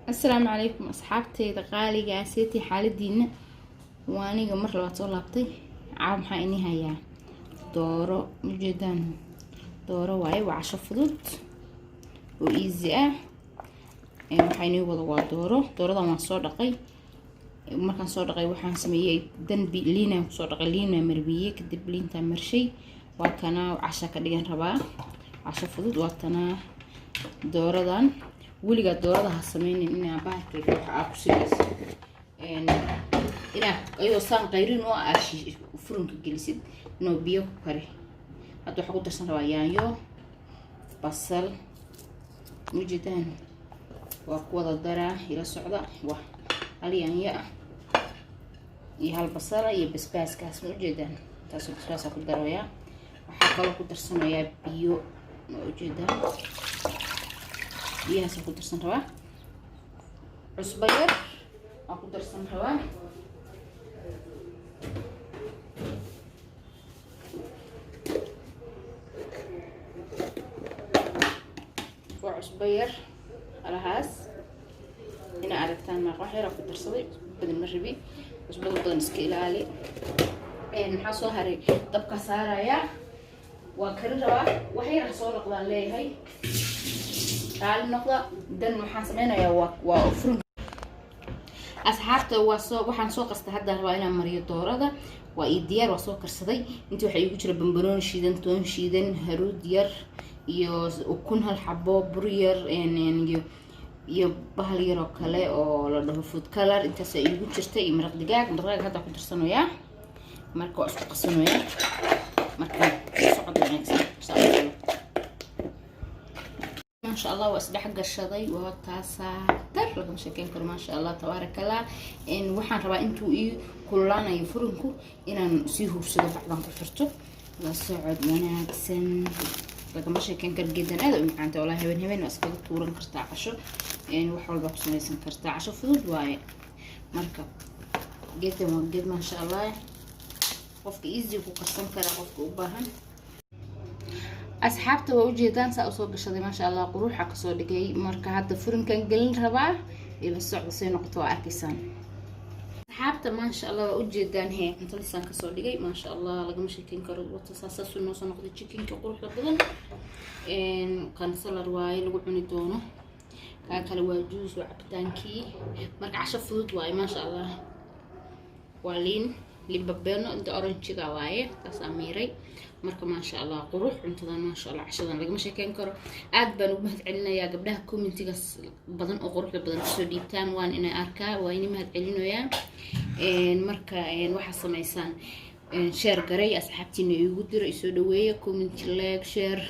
السلام عليكم أصحابتي دقالي قاسيتي حالدينا وانيقا مر لبات soo laabtay caaw maxaa inii hayaa dooro ujeedaan dooro waaye waa casho fudud oo easy ah waxaa inii wada waa dooradan waan soo dhaqay markaan soo dhaqay waxaan sameeyay danbi liinaan kusoo dhaqay liinaan marbiyay kadib liintaan marshay waa kana casho ka dhigan rabaa casho fudud waa tana dooradan weliga doorada ha sameeynin inaa baakay waxa ku sidaas ina ayuu saan qayrin oo aashi furunka gelisid inuu biyo ku kari hadda waxa ku darsan rabaa yaanyo basal mujidaan waa ku wada daraa ila socda waa hal yaanyo iyo hal basal iyo basbaaskaas mujidaan taas basbaas ku daraya waxa kale ku darsanayaa biyo mujidaan biyahaas ku darsan rabaa cusbo yar aan ku darsan rabaa waa cusbo yar alahaas ina aragtaan ma wax yar ku darsaday badan ma rabi cusbo badan iska ilaali maxaa soo haray dabka saaraya waa karin rabaa wax yar soo noqdaan leeyahay قال نقطة دن وحنا سمعنا يا وفرن أصحابته وحنا سوق استهدى رواينا مريض دورة وإيديار وسوق الصدي أنتوا حيجوا ترى بنبرون شيدن تون شيدن هرود ديار يوز وكون هالحبة برير يعني يبهلي ركلة أو لده فود كلر أنت سيجوا تشتري مرق دجاج هذا كنت رسنوا يا مركو أسوق قسنوا يا مركو صعد يعني ما شاء الله واسدح قشدي وتاسع در لكم شكين كر ما شاء الله تبارك الله ان waxaan rabaa intuu kululaanayo furunku inaan si hubsado bacdan ku xirto la socod wanaagsan lagama sheekan kar geedan aad u macaan tahay wallahi habeen iska tuuran kartaa casho wax walba ku samaysan kartaa casho fudud waaye marka geedan waa geed ma sha Allah qofka easy ku qarsan kara qofka u baahan أصحابته ووجدان سأصوب بشدي ما شاء الله قروح حق صودي جاي مركه هذا فرن كان قلنا ربع إلى الصعب صين نقطة أركيسان أصحابته ما شاء الله ووجدان هي أنت لسان كصودي جاي ما شاء الله لقى مش كين كرو وتصاص النص نقطة تشكين كقروح لبلن إن كان صار رواي لقوني دونه كان كلوا جوز وعبتانكي مرك عشرة فلوت واي ما شاء الله والين لببينه أنت أورنج جوايه تصاميري marka ma sha Allah qurux cuntada ma sha Allah cashadan laga sheekeyn karo aad baan ugu mahad celinayaa gabdhaha commentiga badan oo quruxda badan soo dhiibtaan waan inay arkaa waa inay mahad celinayaa marka waxa sameeysan share garay asxaabtiina igu diro isoo dhaweeyo comment like share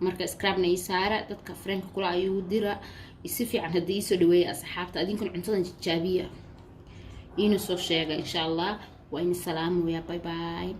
marka subscribe na isaara dadka friend kula ayuu dira si fiican hadii isoo dhaweeyo asxaabta adinkan cuntadan jaabiya inuu soo sheega insha Allah waa in salaam bye bye